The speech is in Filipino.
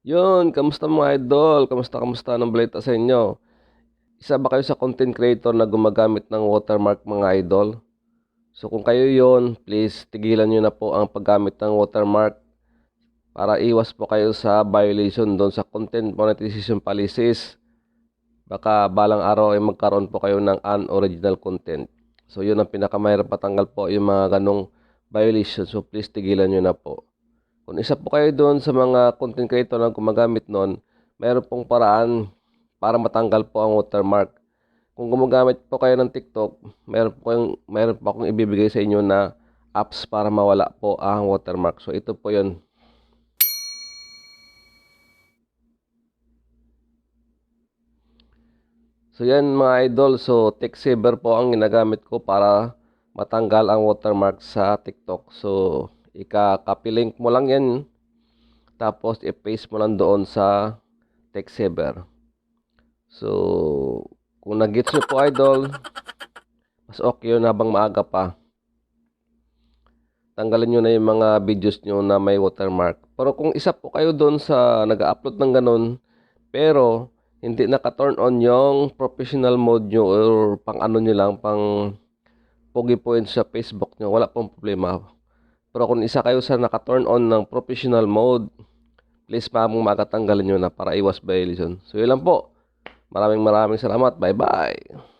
Yun, kamusta mga idol? Kamusta ang balita sa inyo? Isa ba kayo sa content creator na gumagamit ng watermark mga idol? So kung kayo yon, please tigilan nyo na po ang paggamit ng watermark para iwas po kayo sa violation doon sa content monetization policies. Baka balang araw ay magkaroon po kayo ng unoriginal content. So yun ang pinakamahirap patanggal po yung mga ganong violation. So please tigilan nyo na po. Kung isa po kayo doon sa mga content creator na gumagamit nun, mayroon pong paraan para matanggal po ang watermark. Kung gumagamit po kayo ng TikTok, mayroon po akong ibibigay sa inyo na apps para mawala po ang watermark. So ito po 'yon. So yan mga idol, so TechSaver po ang ginagamit ko para matanggal ang watermark sa TikTok. So ika-copy link mo lang yan, tapos i-paste mo lang doon sa TechSaver. So kung nag-gets nyo po idol, mas okay yun habang maaga pa. Tanggalin nyo na yung mga videos nyo na may watermark. Pero kung isa po kayo doon sa nag-upload ng ganun, pero hindi naka-turn on yung professional mode nyo or pang ano nyo lang, pang pogi point sa Facebook nyo, wala pong problema. Pero kung isa kayo sa naka-turn on ng professional mode, please makatanggalin nyo na para iwas violation. So yun lang po. Maraming salamat. Bye-bye.